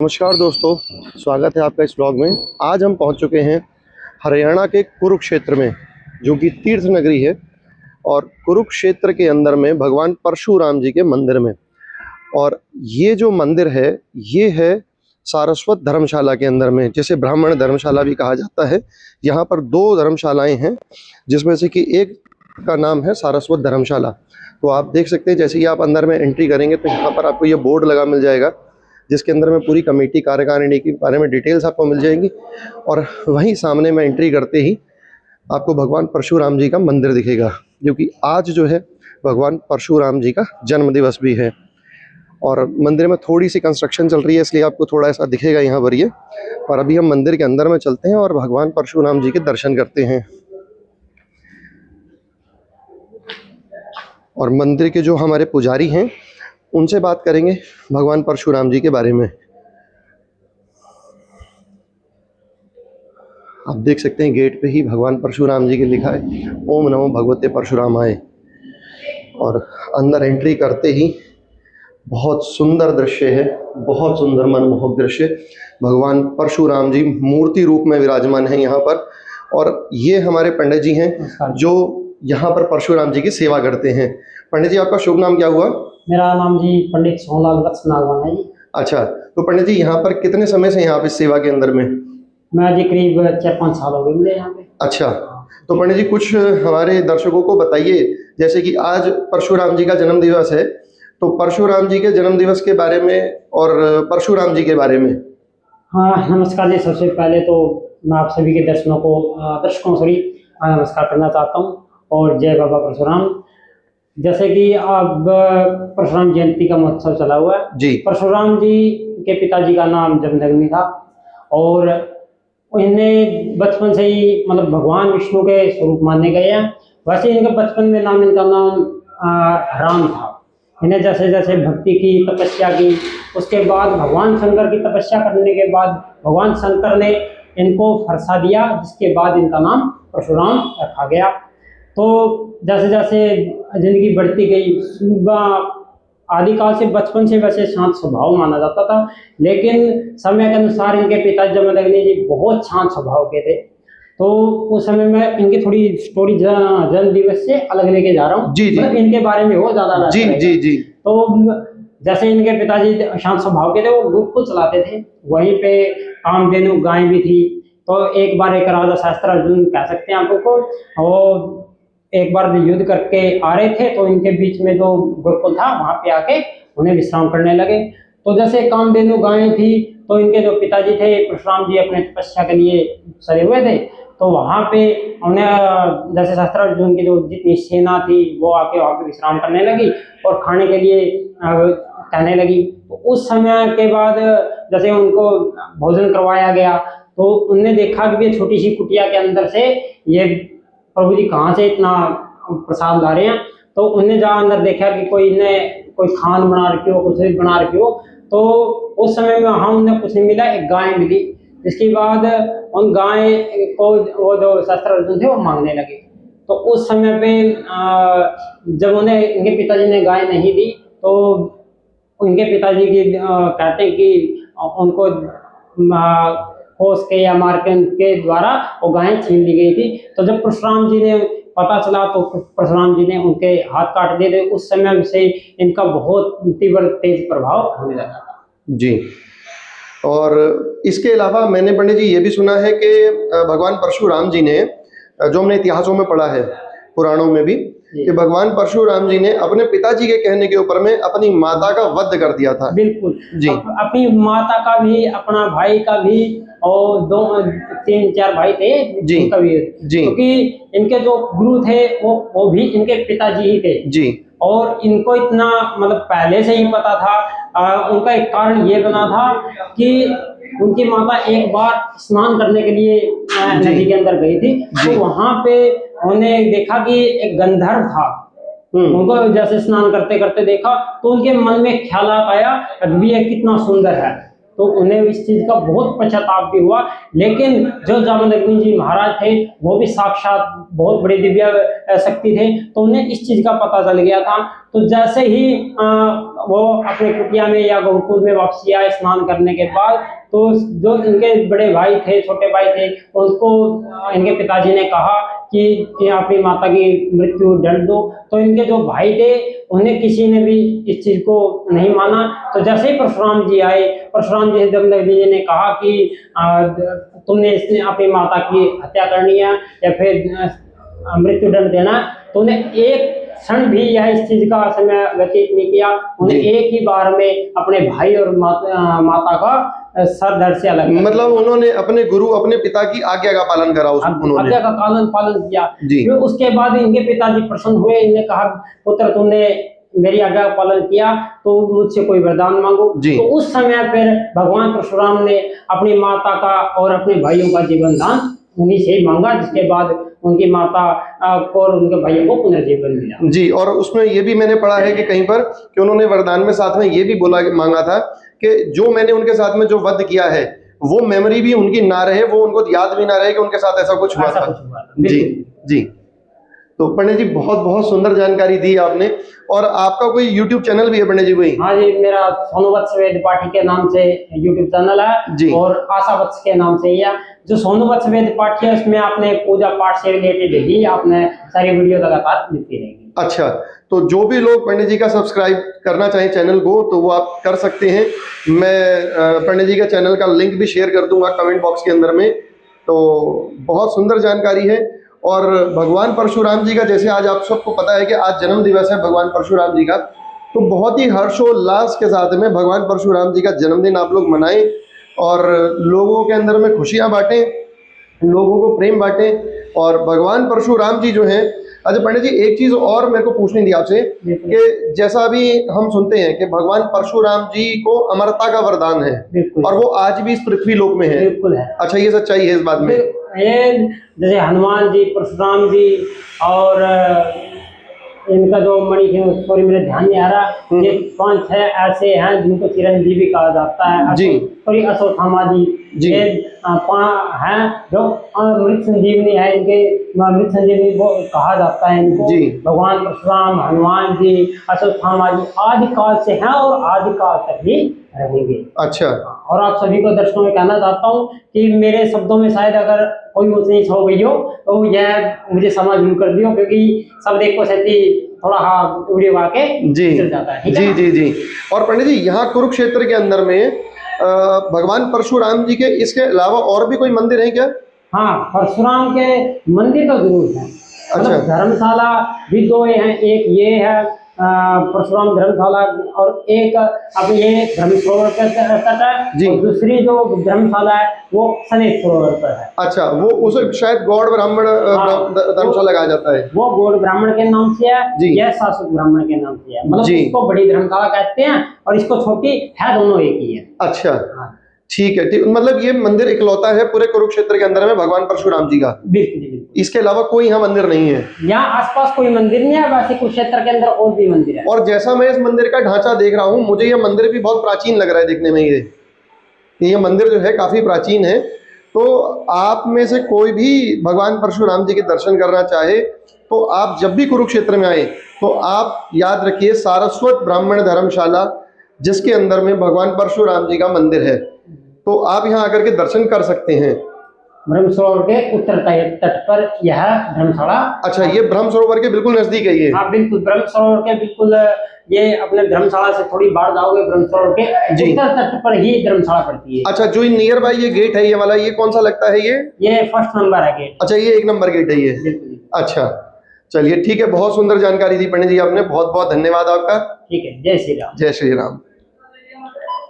नमस्कार दोस्तों, स्वागत है आपका इस ब्लॉग में। आज हम पहुंच चुके हैं हरियाणा के कुरुक्षेत्र में, जो कि तीर्थ नगरी है। और कुरुक्षेत्र के अंदर में भगवान परशुराम जी के मंदिर में। और ये जो मंदिर है, ये है सारस्वत धर्मशाला के अंदर में, जिसे ब्राह्मण धर्मशाला भी कहा जाता है। यहाँ पर 2 धर्मशालाएँ हैं, जिसमें से कि एक का नाम है सारस्वत धर्मशाला। तो आप देख सकते हैं, जैसे ही आप अंदर में एंट्री करेंगे तो यहाँ पर आपको ये बोर्ड लगा मिल जाएगा, जिसके अंदर में पूरी कमेटी कार्यकारिणी के बारे में डिटेल्स आपको मिल जाएंगी। और वहीं सामने में एंट्री करते ही आपको भगवान परशुराम जी का मंदिर दिखेगा, क्योंकि आज जो है भगवान परशुराम जी का जन्म दिवस भी है। और मंदिर में थोड़ी सी कंस्ट्रक्शन चल रही है, इसलिए आपको थोड़ा ऐसा दिखेगा यहाँ पर ये। और अभी हम मंदिर के अंदर में चलते हैं और भगवान परशुराम जी के दर्शन करते हैं। और मंदिर के जो हमारे पुजारी हैं, उनसे बात करेंगे भगवान परशुराम जी के बारे में। आप देख सकते हैं गेट पे ही भगवान परशुराम जी के लिखा है, ओम नमो भगवते परशुरामाय। और अंदर एंट्री करते ही बहुत सुंदर दृश्य है, बहुत सुंदर मनमोहक दृश्य। भगवान परशुराम जी मूर्ति रूप में विराजमान हैं यहाँ पर। और ये हमारे पंडित जी हैं, जो यहाँ पर परशुराम जी की सेवा करते हैं। पंडित जी, आपका शुभ नाम क्या हुआ? मेरा नाम जी पंडित सोहनलाल वत्स नागवान है जी। अच्छा, तो पंडित जी यहाँ पर कितने समय से हैं आप इस सेवा के अंदर में? मैं जी करीब 4-5 साल हो गए मुझे यहाँ पे। अच्छा, तो पंडित जी कुछ हमारे दर्शकों को बताइए, जैसे कि आज परशुराम जी का जन्म दिवस है, तो परशुराम जी के जन्म दिवस के बारे में और परशुराम जी के बारे में। हाँ, नमस्कार जी। सबसे पहले तो मैं आप सभी के दर्शकों नमस्कार करना चाहता हूँ और जय बाबा परशुराम। जैसे कि अब परशुराम जयंती का महोत्सव चला हुआ है जी। परशुराम जी के पिताजी का नाम जमदग्नि था और इन्हें बचपन से ही मतलब भगवान विष्णु के स्वरूप माने गए हैं। वैसे इनके बचपन में इनका नाम राम था। इन्हें जैसे जैसे भक्ति की, तपस्या की, उसके बाद भगवान शंकर की तपस्या करने के बाद भगवान शंकर ने इनको फरसा दिया, जिसके बाद इनका नाम परशुराम रखा गया। तो जैसे जैसे जिंदगी बढ़ती गई, आदिकाल से बचपन से वैसे शांत स्वभाव माना जाता था, लेकिन समय के अनुसार इनके पिता जमदग्नि जी बहुत शांत स्वभाव के थे। तो उस समय में इनकी थोड़ी स्टोरी जन्म दिवस से अलग लेके जा रहा हूँ। जी जी। मतलब इनके बारे में हो ज्यादा जी जी जी। तो जैसे इनके पिताजी शांत स्वभाव के थे, वो गुरुकुल चलाते थे, वहीं पे कामधेनु गाय भी थी। तो एक बार एक राजा शास्त्रार्जुन कह सकते हैं आपको, वो एक बार युद्ध करके आ रहे थे, तो इनके बीच में जो गुरुकुल था वहां पे आके उन्हें विश्राम करने लगे। तो जैसे कामधेनु गायें थी, तो इनके जो पिताजी थे परशुराम जी अपने तपस्या के लिए सरे हुए थे, तो वहां पे उन्हें जैसे शास्त्रार्जुन की जो जितनी सेना थी वो आके वहां पे विश्राम करने लगी और खाने के लिए कहने लगी। तो उस समय के बाद जैसे उनको भोजन करवाया गया, तो उनने देखा कि ये छोटी सी कुटिया के अंदर से ये प्रभु जी कहाँ से इतना प्रसाद ला रहे हैं। तो उनने जहाँ अंदर देखा कि कोई खान बना रखी हो, कुछ भी बना रखी हो। तो उस समय में वहाँ उन्हें कुछ नहीं मिला, एक गाय मिली। इसके बाद उन गाय को वो जो शास्त्रार्जुन थे वो मांगने लगे। तो उस समय पे जब उन्हें इनके पिताजी ने गाय नहीं दी, तो उनके पिताजी की कहते हैं कि उनको होश के या मार के द्वारा वो गायें छीन ली गई थी। तो जब परशुराम जी ने पता चला, तो परशुराम जी ने उनके हाथ काट दिए थे। उस समय से इनका बहुत तीव्र तेज प्रभाव होने लगा था जी। और इसके अलावा मैंने पंडित जी ये भी सुना है कि भगवान परशुराम जी ने, जो हमने इतिहासों में पढ़ा है, पुराणों में भी, कि भगवान परशुराम जी ने अपने पिताजी के कहने के ऊपर में अपनी माता का वध कर दिया था। बिल्कुल जी। अपनी माता का भी, अपना भाई का भी, और 2-3-4 भाई थे उनका भी। क्योंकि इनके जो गुरु थे वो भी इनके पिताजी ही थे जी। और इनको इतना मतलब पहले से ही पता था। उनका एक कारण ये बना था कि उनकी माता एक बार स्नान करने के लिए नदी के अंदर गई थी। तो वहां पे उन्हें देखा कि एक गंधर्व था। उनको जैसे स्नान करते करते देखा, तो उनके मन में ख्याल आया कि ये कितना सुंदर है। तो उन्हें इस चीज का बहुत पश्चाताप भी हुआ। लेकिन जो जामदग्नि जी महाराज थे वो भी साक्षात बहुत बड़े दिव्य शक्ति थे, तो उन्हें इस चीज का पता चल गया था। तो जैसे ही वो अपने कुटिया में या गुरुकुल में वापसी आए स्नान करने के बाद, तो जो इनके बड़े भाई थे, छोटे भाई थे, उनको इनके पिताजी ने कहा कि ये अपनी माता की मृत्यु दंड दो। तो इनके जो भाई थे उन्हें किसी ने भी इस चीज को नहीं माना। तो जैसे ही परशुराम जी आए, परशुराम जी से जामदग्नि जी ने कहा कि तुमने इसने अपनी माता की हत्या करनी है या फिर मृत्यु दंड देना, तो उन्हें एक क्षण भी यह इस चीज का समय व्यतीत नहीं किया। उन्हें एक ही बार में अपने भाई और माता का सर धड़ से अलग, मतलब उन्होंने अपने गुरु, अपने पिता की आज्ञा का पालन करा, उन्होंने आज्ञा का पालन किया। फिर उसके बाद इनके पिताजी प्रसन्न हुए, इन्हें कहा पुत्र तुमने मेरी आज्ञा का पालन किया तो मुझसे कोई वरदान मांगो। तो उस समय फिर भगवान परशुराम ने अपनी माता का और अपने भाइयों का जीवन दान उन्हीं से ही मांगा, जिसके बाद उनकी माता को और उनके भाइयों को पुनर्जीवन मिला। जी, और उसमें ये भी मैंने पढ़ा है कि कहीं पर कि उन्होंने वरदान में साथ में ये भी मांगा था कि जो मैंने उनके साथ में जो वध किया है वो मेमोरी भी उनकी ना रहे, वो उनको याद भी ना रहे कि उनके साथ ऐसा कुछ हुआ था। जी जी। तो पंडित जी बहुत बहुत सुंदर जानकारी दी आपने। और आपका कोई YouTube चैनल भी है पंडित जी? कोई? हाँ जी, मेरा सोनू वत्स वेद पाठी के नाम से YouTube चैनल है जी, और आशा वत्स के नाम से ही है। जो सोनू वत्स वेद पाठी है उसमें आपने पूजा पाठ से रिलेटेड ही आपने सारी वीडियो लगातार मिलती रहेगी। अच्छा, तो जो भी लोग पंडित जी का सब्सक्राइब करना चाहें चैनल को तो वो आप कर सकते हैं। मैं पंडित जी का चैनल का लिंक भी शेयर कर दूंगा कमेंट बॉक्स के अंदर में। तो बहुत सुंदर जानकारी है। और भगवान परशुराम जी का, जैसे आज आप सबको पता है कि आज जन्म दिवस है भगवान परशुराम जी का, तो बहुत ही हर्षोल्लास के साथ में भगवान परशुराम जी का जन्मदिन आप लोग मनाएं और लोगों के अंदर में खुशियां बांटें, लोगों को प्रेम बांटें। और भगवान परशुराम जी जो हैं, अच्छा पंडित जी एक चीज और मेरे को पूछनी थी आपसे कि जैसा अभी हम सुनते हैं कि भगवान परशुराम जी को अमरता का वरदान है और वो आज भी इस पृथ्वी लोक में है। बिल्कुल है। अच्छा, ये सच्चाई है इस बात में? ये जैसे हनुमान जी, परशुराम जी और इनका जो मणि है, सॉरी मेरे ध्यान नहीं आ रहा, ये 5-6 ऐसे हैं जिनको चिरंजीवी कहा जाता है जी। सॉरी अश्वत्थामा जी, ये हैं जो मृत संजीवनी है, इनके मृत संजीवनी वो कहा जाता है इनको जी। भगवान परशुराम, हनुमान जी, अश्वत्थामा जी आदि काल से हैं और आदि काल तक ही रहेंगे। अच्छा, और आप सभी को दर्शकों में कहना चाहता हूँ कि मेरे शब्दों में शायद अगर कोई ऊंच नीच हो गई हो तो यह मुझे समझ जरूर कर दियो, क्योंकि सब देखो सहती थोड़ा वीडियो आके चल जाता है। जी जी जी। और पंडित जी यहाँ कुरुक्षेत्र के अंदर में भगवान परशुराम जी के इसके अलावा और भी कोई मंदिर है क्या? हाँ, परशुराम के मंदिर तो जरूर है। अच्छा, धर्मशाला भी 2 हैं, एक ये है परशुराम धर्मशाला और एक अब ये ब्रह्म सरोवर पे तट है और दूसरी जो धर्मशाला है वो शनेश सरोवर पर है। अच्छा, वो उसे शायद गौड़ ब्राह्मण धर्मशाला कहा जाता है। वो गौड़ ब्राह्मण के नाम से है, यह शाश्वत ब्राह्मण के नाम से है। मतलब इसको बड़ी धर्मशाला कहते हैं और इसको छोटी है, दोनों एक ही है। अच्छा, ठीक है, ठीक। मतलब ये मंदिर इकलौता है पूरे कुरुक्षेत्र के अंदर में भगवान परशुराम जी का? बिल्कुल। इसके अलावा कोई यहाँ मंदिर नहीं है? यहाँ आसपास कोई मंदिर नहीं है, वैसे कुरुक्षेत्र के अंदर और भी मंदिर है। और जैसा मैं इस मंदिर का ढांचा देख रहा हूँ, मुझे ये मंदिर भी बहुत प्राचीन लग रहा है देखने में। ये मंदिर जो है काफी प्राचीन है। तो आप में से कोई भी भगवान परशुराम जी के दर्शन करना चाहे तो आप जब भी कुरुक्षेत्र में आए तो आप याद रखिए सारस्वत ब्राह्मण धर्मशाला, जिसके अंदर में भगवान परशुराम जी का मंदिर है, तो आप यहाँ आकर के दर्शन कर सकते हैं। ब्रह्म सरोवर के उत्तर तट पर यह धर्मशाला। अच्छा, ये ब्रह्म सरोवर के बिल्कुल नजदीक है ये? हाँ बिल्कुल, ब्रह्म सरोवर के बिल्कुल, ये अपने धर्मशाला से थोड़ी बाहर जाओगे ब्रह्म सरोवर के उत्तर तट पर ही धर्मशाला पड़ती है। अच्छा, जो नियर बाय ये गेट है ये वाला, ये कौन सा लगता है? ये 1st नंबर है गेट। अच्छा, ये 1 नंबर गेट है ये? अच्छा, चलिए ठीक है, बहुत सुंदर जानकारी दी पंडित जी आपने, बहुत बहुत धन्यवाद आपका। ठीक है, जय श्री राम। जय श्री राम।